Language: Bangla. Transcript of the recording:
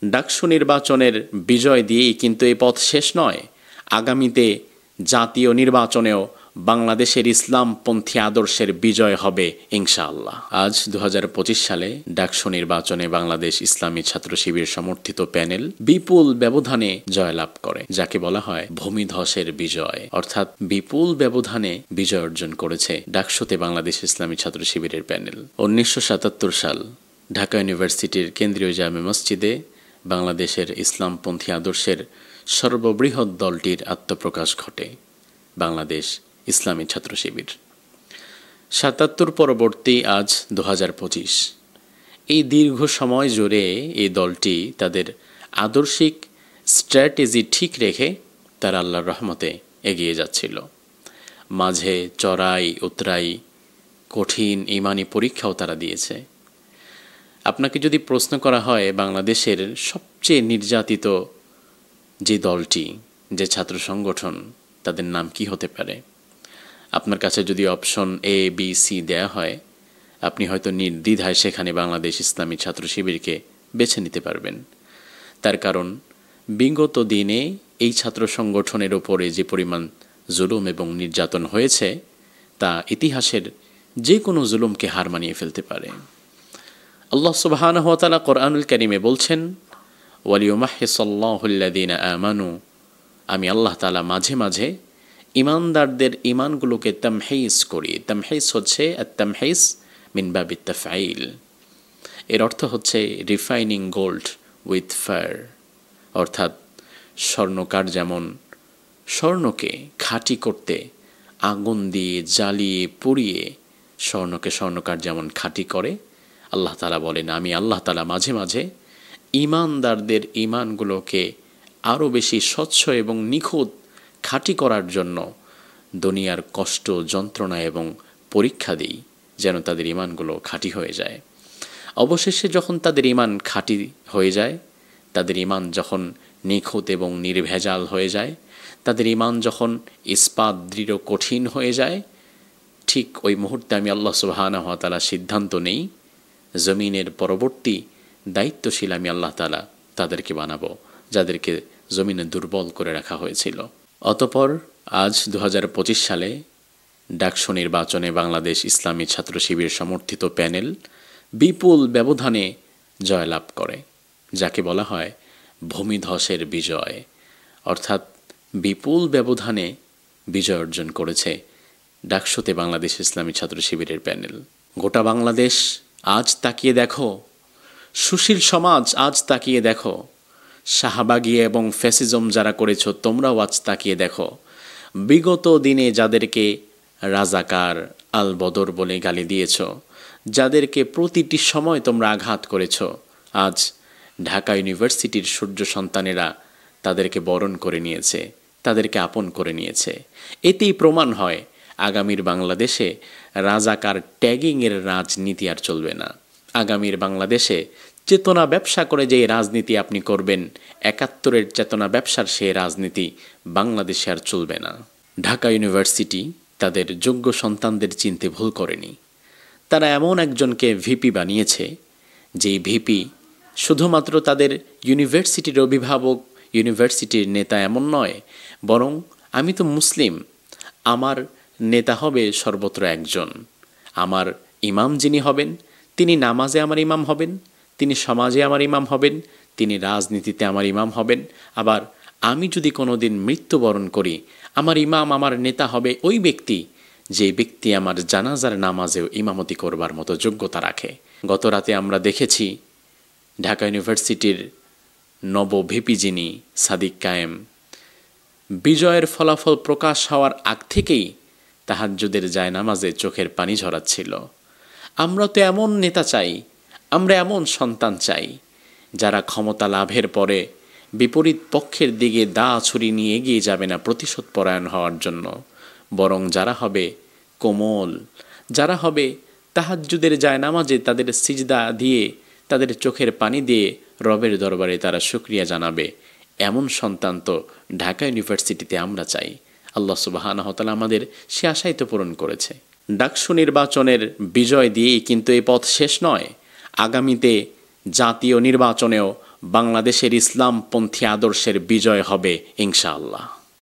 ডাকসু নির্বাচনের বিজয় দিয়েই কিন্তু এই পথ শেষ নয়। আগামীতে জাতীয় নির্বাচনেও বাংলাদেশের ইসলামপন্থী আদর্শের বিজয় হবে ইনশাআল্লাহ। আজ ২০২৫ সালে ডাকসু নির্বাচনে বাংলাদেশ ইসলামী ছাত্র শিবির সমর্থিত প্যানেল বিপুল ব্যবধানে জয়লাভ করে, যাকে বলা হয় ভূমিধসের বিজয়। অর্থাৎ বিপুল ব্যবধানে বিজয় অর্জন করেছে ডাকসুতে বাংলাদেশ ইসলামী ছাত্র শিবিরের প্যানেল। ১৯৭৭ সাল ঢাকা ইউনিভার্সিটির কেন্দ্রীয় জামে মসজিদে বাংলাদেশের ইসলামপন্থী আদর্শের সর্ববৃহৎ দলটির আত্মপ্রকাশ ঘটে বাংলাদেশ ইসলামী ছাত্র শিবির। ৭৭ পরবর্তী আজ ২০২৫, এই দীর্ঘ সময় জুড়ে এই দলটি তাদের আদর্শিক স্ট্র্যাটেজি ঠিক রেখে তারা আল্লাহর রহমতে এগিয়ে যাচ্ছিল। মাঝে চড়াই উতরাই কঠিন ইমানি পরীক্ষাও তারা দিয়েছে। আপনাকে যদি প্রশ্ন করা হয় বাংলাদেশের সবচেয়ে নির্যাতিত যে দলটি, যে ছাত্র সংগঠন, তাদের নাম কি হতে পারে? আপনার কাছে যদি অপশন এ বি সি দেয়া হয়, আপনি হয়তো নির্দ্বিধায় সেখানে বাংলাদেশ ইসলামী ছাত্র শিবিরকে বেছে নিতে পারবেন। তার কারণ বিগত দিনে এই ছাত্র সংগঠনের ওপরে যে পরিমাণ জুলুম এবং নির্যাতন হয়েছে তা ইতিহাসের যে কোনো জুলুমকে হার মানিয়ে ফেলতে পারে। আল্লাহ সুবহানাহু ওয়া তাআলা কোরআনুল কারীমে বলছেন, ওয়ালিউমাহহিসাল্লাহুল্লাযীনা আমানু, আমি আল্লাহ তাআলা মাঝে মাঝে ইমানদারদের ইমানগুলোকে তামহিস করি। তামহিস হচ্ছে আত-তামহিস মিন বাবিত তাফঈল। এর অর্থ হচ্ছে রিফাইনিং গোল্ড উইথ ফায়ার, অর্থাৎ স্বর্ণকার যেমন স্বর্ণকে খাঁটি করতে আগুন দিয়ে জ্বালিয়ে পুড়িয়ে স্বর্ণকে স্বর্ণকার যেমন খাঁটি করে, আল্লাহ তাআলা বলেন আমি আল্লাহ তাআলা মাঝে মাঝে ইমানদারদের ইমানগুলোকে আরও বেশি স্বচ্ছ এবং নিখুঁত খাঁটি করার জন্য দুনিয়ার কষ্ট যন্ত্রণা এবং পরীক্ষা দিই, যেন তাদের ইমানগুলো খাঁটি হয়ে যায়। অবশেষে যখন তাদের ইমান খাঁটি হয়ে যায়, তাদের ইমান যখন নিখুঁত এবং নির্ভেজাল হয়ে যায়, তাদের ইমান যখন ইস্পাত দৃঢ় কঠিন হয়ে যায়, ঠিক ওই মুহূর্তে আমি আল্লাহ সুবহানাহু ওয়া তাআলা সিদ্ধান্ত নেই জমিনের পরবর্তী দায়িত্বশীল আমি আল্লাহ তাআলা তাদেরকে বানাবো, যাদেরকে জমিনে দুর্বল করে রাখা হয়েছিল। অতঃপর আজ ২০২৫ সালে ডাকসু নির্বাচনে বাংলাদেশ ইসলামী ছাত্র শিবির সমর্থিত প্যানেল বিপুল ব্যবধানে জয়লাভ করে, যাকে বলা হয় ভূমিধসের বিজয়। অর্থাৎ বিপুল ব্যবধানে বিজয় অর্জন করেছে ডাকসুতে বাংলাদেশ ইসলামী ছাত্র শিবিরের প্যানেল। গোটা বাংলাদেশ আজ তাকিয়ে দেখো, সুশীল সমাজ আজ তাকিয়ে দেখো, শাহবাগী এবং ফ্যাসিজম যারা করেছ তোমরাও আজ তাকিয়ে দেখো। বিগত দিনে যাদেরকে রাজাকার আল বদর বলে গালি দিয়েছ, যাদেরকে প্রতিটি সময় তোমরা আঘাত করেছ, আজ ঢাকা ইউনিভার্সিটির সূর্য সন্তানেরা তাদেরকে বরণ করে নিয়েছে, তাদেরকে আপন করে নিয়েছে। এতেই প্রমাণ হয় আগামীর বাংলাদেশে রাজাকার ট্যাগিংয়ের রাজনীতি আর চলবে না। আগামীর বাংলাদেশে চেতনা ব্যবসা করে যে রাজনীতি আপনি করবেন, ৭১-এর চেতনা ব্যবসার সে রাজনীতি বাংলাদেশে আর চলবে না। ঢাকা ইউনিভার্সিটি তাদের যোগ্য সন্তানদের চিনতে ভুল করেনি। তারা এমন একজনকে ভিপি বানিয়েছে, যেই ভিপি শুধুমাত্র তাদের ইউনিভার্সিটির অভিভাবক, ইউনিভার্সিটির নেতা এমন নয়, বরং আমি তো মুসলিম, আমার নেতা হবে সর্বত্র একজন। আমার ইমাম যিনি হবেন, তিনি নামাজে আমার ইমাম হবেন, তিনি সমাজে আমার ইমাম হবেন, তিনি রাজনীতিতে আমার ইমাম হবেন। আবার আমি যদি কোনো দিন মৃত্যুবরণ করি, আমার ইমাম, আমার নেতা হবে ওই ব্যক্তি যে ব্যক্তি আমার জানাজার নামাজেও ইমামতি করবার মতো যোগ্যতা রাখে। গত রাতে আমরা দেখেছি ঢাকা ইউনিভার্সিটির নব ভিপি যিনি সাদিক কায়েম, বিজয়ের ফলাফল প্রকাশ হওয়ার আগ থেকেই তাহাজ্জুদের জায়নামাজে চোখের পানি ঝরাচ্ছিল। আমরা তো এমন নেতা চাই, আমরা এমন সন্তান চাই যারা ক্ষমতা লাভের পরে বিপরীত পক্ষের দিকে দা ছুরি নিয়ে এগিয়ে যাবে না প্রতিশোধ পরায়ণ হওয়ার জন্য, বরং যারা হবে কোমল, যারা হবে তাহাজ্জুদের জায়নামাজে তাদের সিজদা দিয়ে, তাদের চোখের পানি দিয়ে রবের দরবারে তারা শুকরিয়া জানাবে। এমন সন্তান তো ঢাকা ইউনিভার্সিটিতে আমরা চাই। আল্লাহ সুবহানাহু ওয়া তাআলা আমাদের সে আশাই তো পূরণ করেছে। ডাকসু নির্বাচনের বিজয় দিয়েই কিন্তু এই পথ শেষ নয়। আগামীতে জাতীয় নির্বাচনেও বাংলাদেশের ইসলামপন্থী আদর্শের বিজয় হবে ইনশাআল্লাহ।